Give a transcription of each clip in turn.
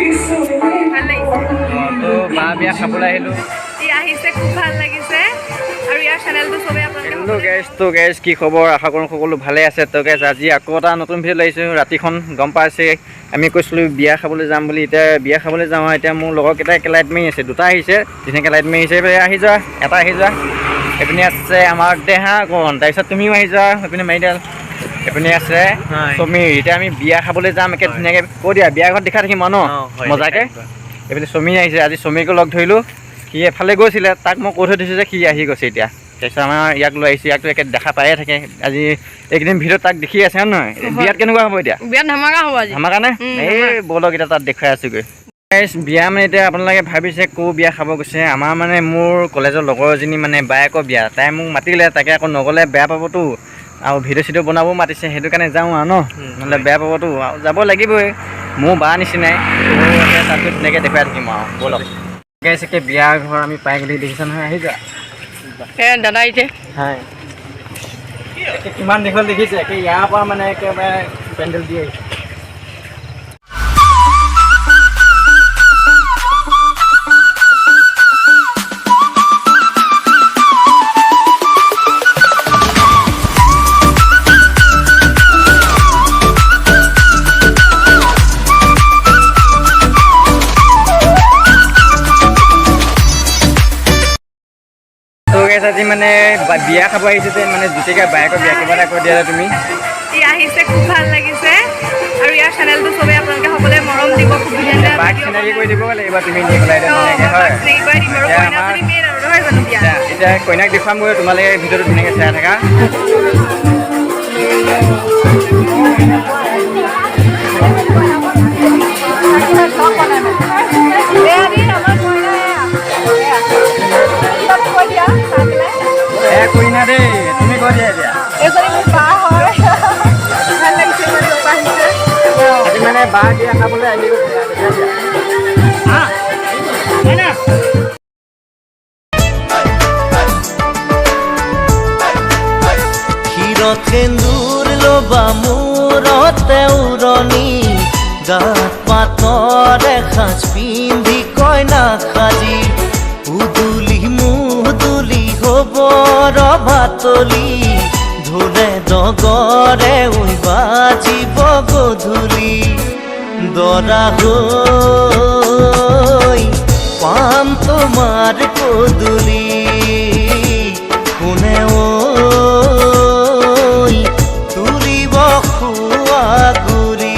ভাল লাগিছে তো বা বিয়া খাবলৈ আহিলোঁ ই আহিছে খুব ভাল লাগিছে আৰু ইয়াৰ চেনেলটো চবে আপোনালোকে গেছ কি খবৰ আশা কৰোঁ সকলো ভালে আছে তো গেছ আজি আকৌ এটা নতুন ভিডিঅ' লাগিছোঁ ৰাতিখন গম পাইছে আমি কৈছিলোঁ বিয়া খাবলৈ যাম বুলি এতিয়া বিয়া খাবলৈ যাওঁ এতিয়া মোৰ লগৰকেইটাই লাইট মাৰি আছে দুটা আহিছে ধুনীয়াকৈ লাইট মাৰি আহিছে আহি যোৱা এটা আহি যোৱা এইপিনে আছে আমাৰ দেহা অকণ তাৰপিছত তুমিও আহি যোৱা সেইপিনে মাৰিডাল এইপিনে আছে সমীৰ এতিয়া আমি বিয়া খাবলৈ যাম একে ধুনীয়াকৈ কৈ দিয়া বিয়া ঘৰত দেখা থাকিম ন মজাকৈ এইপিনে সমীৰ আহিছে আজি সমীৰকো লগ ধৰিলোঁ সি এফালে গৈছিলে তাক মই কৈ থৈ দিছোঁ যে সি আহি গৈছে এতিয়া তাৰপিছত আমাৰ ইয়াক লৈ আহিছোঁ ইয়াকতো একে দেখা পায়ে থাকে আজি এইকেইদিন ভিডিঅ'ত তাক দেখি আছে হয় নহয় বিয়াত কেনেকুৱা হ'ব এতিয়া বিয়াত ধামাকা হ'ব আজি ধামাকা নে এই ব'লক এতিয়া তাত দেখুৱাই আছোঁগৈ বিয়া মানে এতিয়া আপোনালোকে ভাবিছে ক'ৰ বিয়া খাব গৈছে আমাৰ মানে মোৰ কলেজৰ লগৰ এজনী মানে বায়েকৰ বিয়া তাই মোক মাতিলে তাকে আকৌ নগ'লে বেয়া পাবতো আৰু ভিডিঅ' চিডিঅ' বনাবও মাতিছে সেইটো কাৰণে যাওঁ আৰু ন নহ'লে বেয়া পাবতো আৰু যাব লাগিবই মোৰ বা নিচিনাই তাত গৈ ধুনীয়াকৈ দেখুৱাই থাকিম আৰু ব'লক চাগে বিয়া ঘৰ আমি পাই গ'লি দেখিছা নহয় আহি যোৱা দাদা আহিছে হয় কিমান দীঘল দেখিছে একে ইয়াৰ পৰা মানে একেবাৰে পেণ্ডেল দি আহিছে আজি মানে বিয়া খাব আহিছে যে মানে জ্যোতিকা বায়েকৰ বিয়া কিবা এটা কৈ দিয়া তুমি ই আহিছে খুব ভাল লাগিছে আৰু ইয়াৰ চেনেলটো চবে আপোনালোকে সকলোৱে মৰম দিব খুব ধুনীয়াকৈ বাক চিনাকি কৰি দিব লাগিব তুমি নি পেলাই এতিয়া কইনাক দেখুৱামগৈ তোমালোকে ভিডিঅ'টো ধুনীয়াকৈ চাই থাকা কইনা দেই তুমি কৈ দিয়া এতিয়া আজি মানে বাহ দিয়া খাবলৈ আহি ক্ষীৰত সেন্দুৰ ল'বা মূৰতে উৰণি গাত পাতৰ এসাঁজ পিন্ধি কইনা সাজি উদুলি মুদুলি হ'ব ৰভাতলি ঢোলে ডগৰে উই বাজিব গধূলি দৰা হৈ পাম তোমাৰ পদূলি কোনে তুলিব খোৱা গুৰি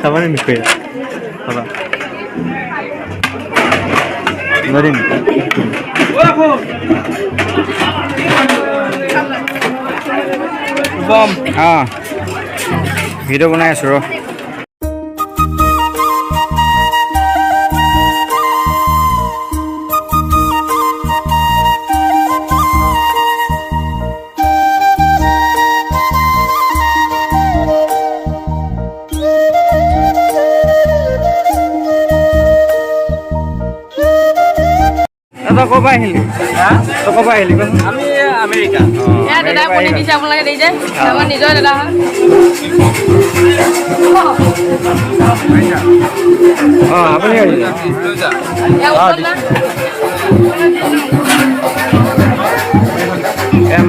খাবানে মিঠৈ খাবা নোৱাৰিম ভিডিঅ' বনাই আছোঁ ৰ তই ক'ৰ পৰা আহিলি তই ক'ৰ পৰা আহিলি আমি আমেৰিকা দাদা বনি দিছে আপোনালোকে দেখিছে আমাৰ নিজৰ দাদা হয় আপুনি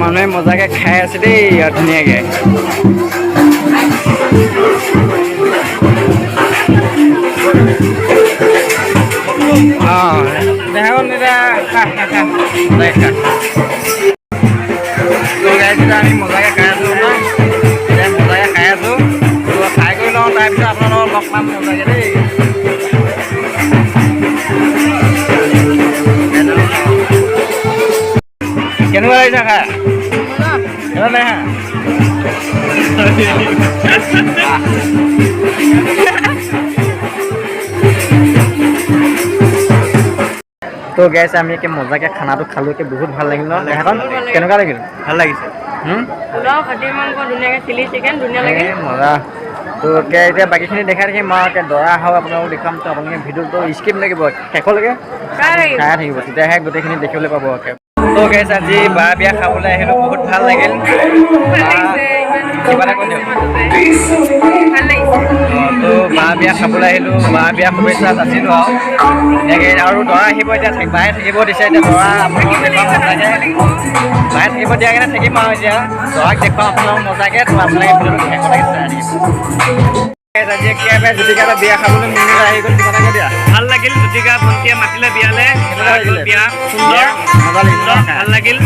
মানুহে মজাকৈ খাই আছে দেই আৰু ধুনীয়াকৈ আমি মজাকৈ খাই আছোঁ মজাকৈ খাই আছোঁ খাই কৰি লওঁ তাৰপিছত আপোনালোকক লগ পাম মজাকৈ দেই কেনেকুৱা লাগিছে খাই কেনেকুৱা নাই তো গেছ আমি একে মজাকৈ খানাটো খালোঁ একে বহুত ভাল লাগিল ন এখন কেনেকুৱা লাগিল ভাল লাগিছে পোলাও খাচী মাংস ধুনীয়াকৈ চিলি চিকেন ধুনীয়া লাগে মজা তো এতিয়া বাকীখিনি দেখাই থাকিম মই দৰা অহাও আপোনালোকক দেখুৱাম তো আপোনালোকে ভিডিঅ'টো স্কিপ লাগিব শেষলৈকে চাই থাকিব তেতিয়াহে গোটেইখিনি দেখিবলৈ পাব তো গাইছ আজি বা বিয়া খাবলৈ আহিলোঁ বহুত ভাল লাগিল কিবা এটা কৈ দিয়ক তো বা বিয়া খাবলৈ আহিলোঁ বা বিয়া শুভেচ্ছা যাচিলোঁ আৰু এনেকৈ আৰু দৰা আহিব এতিয়া বায়ে থাকিব দিছে এতিয়া দৰা আপোনালোকক দেখুৱাম মজাকৈ বায়ে থাকিব দিয়াৰ কাৰণে থাকিম আৰু এতিয়া দৰাক দেখুৱাম আপোনালোকক মজাকৈ তো আপোনালোকে ভিডিঅ'টো শেষলৈকে চাই থাকিব আজি একেবাৰে জ্যোতিকা বিয়া খাবলৈ মিলি আহি গ'ল কিবা এটা দিয়া ভাল লাগিল জ্যোতিকা ভণ্টিয়ে মাতিলে বিয়ালে বিয়া সুন্দৰ মজা লাগিল ভাল লাগিল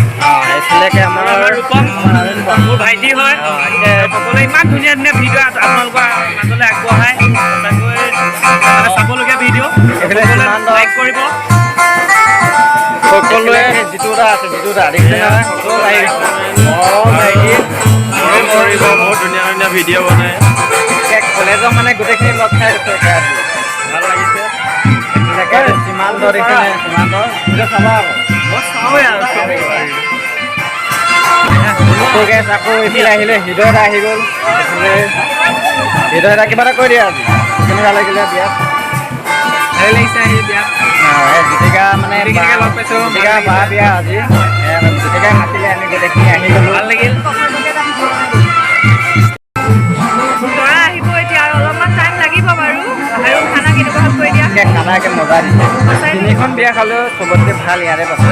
এইফালেকে আমাৰ ৰূপম মোৰ ভাইটি হয় সকলোৱে ইমান ধুনীয়া ধুনীয়া ভিডিঅ' আপোনালোকৰ মাজলৈ আগবঢ়ায় সঁচাকৈ চাবলগীয়া ভিডিঅ' লাইক কৰিব সকলোৱে যিটো এটা আছে যিটো এটা দেখিছে নহয় সকলো আহি কৰিব বহুত ধুনীয়া ধুনীয়া ভিডিঅ' বনায় কলেজৰ মানে গোটেইখিনি লগ খাই দিছে ভাল লাগিছে সীমান্ত দেখিছে সীমান্ত চাবা আকৌ আকৌ এইফালে আহিলে হৃদয় এটা আহি গ'ল হৃদয় এটা কিবা এটা কৈ দিয়া আজি কেনেকুৱা লাগিলে বিয়াত ভাল লাগিছে আহি বিয়াত জ্যোতিকা মানে লগ পাইছোঁ জ্যোতিকা বা বিয়া আজি জ্যোতিকাই মাতিলে আমি গোটেইখিনি আহি গ'লোঁ ভাল লাগিল দৰা আহিব এতিয়া আৰু অলপমান টাইম লাগিব বাৰু আৰু খানা কেনেকুৱা হ'ল কৈ দিয়া খানা একে মজা দিছে তিনিখন বিয়া খালেও চবতকৈ ভাল ইয়াৰে পাছত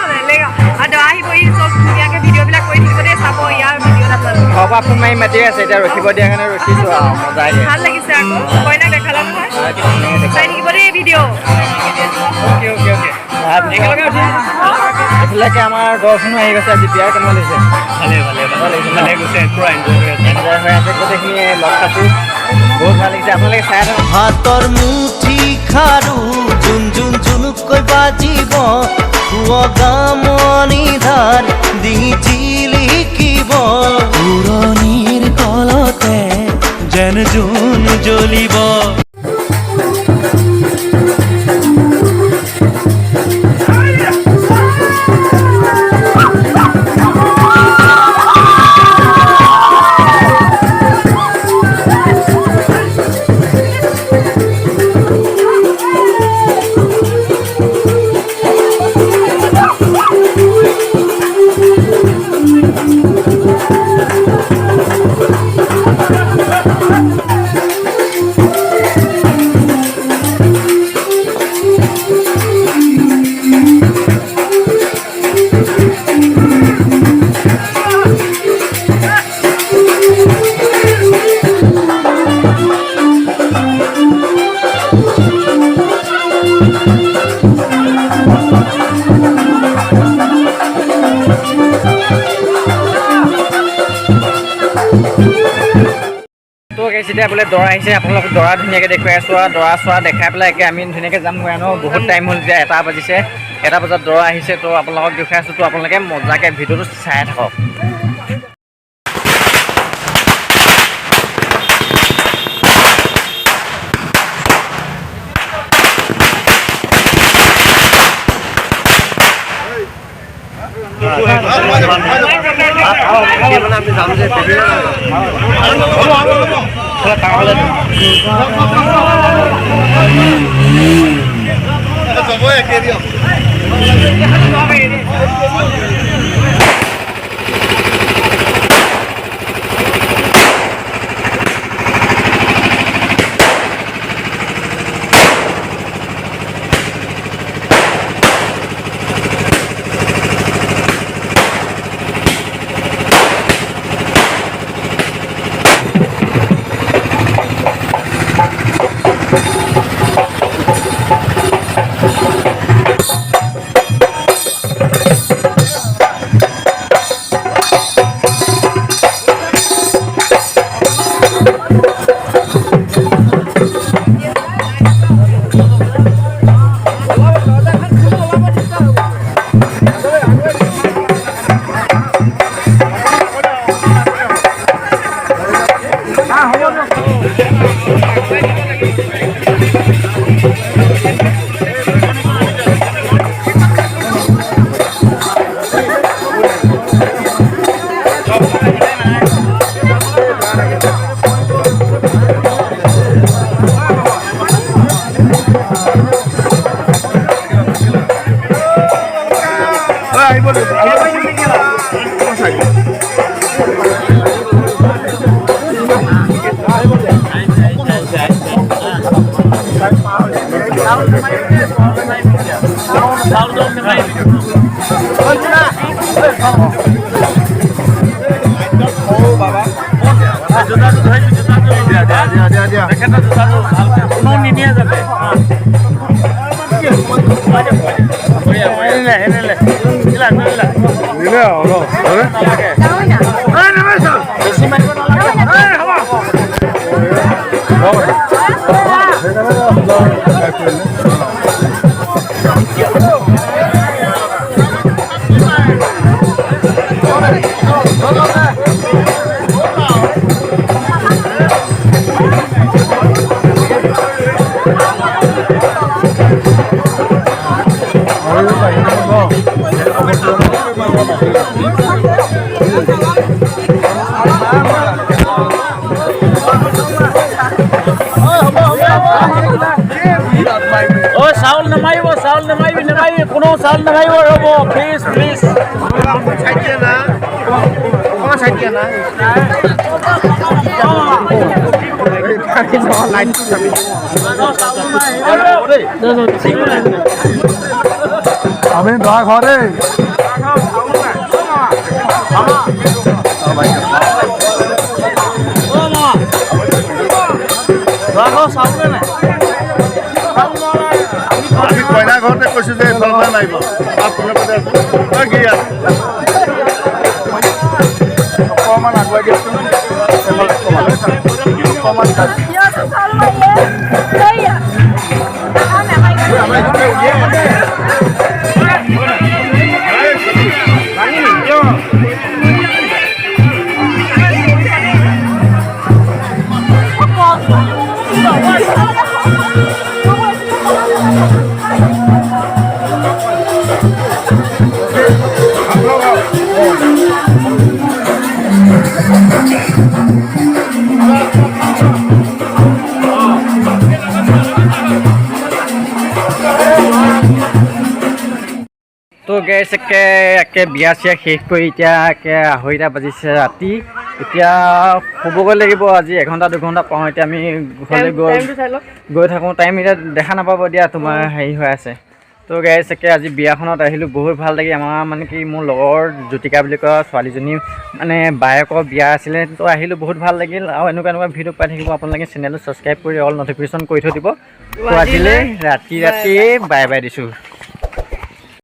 বেলেগ আৰু দৰা আহিব ই চব ধুনীয়াকৈ ভিডিঅ'বিলাক কৰি থাকিব দেই চাব ইয়াৰ ভিডিঅ' আপোনালোকে ঘৰৰ পৰা ফোন মাৰি মাতি আছে এতিয়া ৰখিব দিয়াৰ কাৰণে ৰখিছোঁ আৰু মজাকৈ ভাল লাগিছে আকৌ কইনাক দেখালা নহয় চাই থাকিব দেই ভিডিঅ' অ'কে অ'কে অ'কে এইফালেকে আমাৰ দৰ্শনো আহি গৈছে আজি বিয়াৰ কেনেকুৱা লাগিছে ভালে গৈছে পূৰা এনজয় কৰি আছে এনজয় হৈ আছে গোটেইখিনি লগ খাইছোঁ বহুত ভাল লাগিছে আপোনালোকে চাই থাকক হাতৰ মুঠি খাৰু জোন জোন জোনকৈ বাজিব গামনি ধাৰ দি জিলিকিব পুৰণিৰ তলতে যেন জোন জ্বলিব তো এতিয়া বোলে দৰা আহিছে আপোনালোক দৰা ধুনীয়াকৈ দেখুৱাই আছোঁ আৰু দৰা চৰা দেখাই পেলাই একে আমি ধুনীয়াকৈ যামগৈ ন বহুত টাইম হ'ল এতিয়া 1 বাজিছে 1 বজাত দৰা আহিছে তো আপোনালোকক দেখুৱাই আছোঁ তো আপোনালোকে মজাকৈ ভিডিঅ'টো চাই থাকক নিনিয়ে যাবে চাউল নামাৰিব কোনো চাউল নামাৰিব ৰ'ব প্লিজ আমি দৰা ঘৰে আমি কইনা ঘৰতে কৈছো যে এইফালে নাহিব অকণমান আগুৱাই দিয়কচোন অকণমান তো গেছ একে বিয়া চিয়া শেষ কৰি এতিয়া একে 2:30 বাজিছে ৰাতি এতিয়া শুবগৈ লাগিব আজি 1-2 ঘণ্টা পাওঁ এতিয়া আমি ঘৰলৈ গৈ থাকোঁ টাইম এতিয়া দেখা নাপাব দিয়া তোমাৰ হেৰি হৈ আছে তো গেছ একে আজি বিয়াখনত আহিলোঁ বহুত ভাল লাগি আমাৰ মানে কি মোৰ লগৰ জ্যোতিকা বুলি কোৱা ছোৱালীজনী মানে বায়েকৰ বিয়া আছিলে তো আহিলোঁ বহুত ভাল লাগিল আৰু এনেকুৱা ভিডিঅ' পাই থাকিব আপোনালোকে চেনেলটো ছাবস্ক্ৰাইব কৰি অল নটিফিকেশ্যন কৰি থৈ দিব তো আজিলৈ ৰাতি বাই বাই দিছোঁ।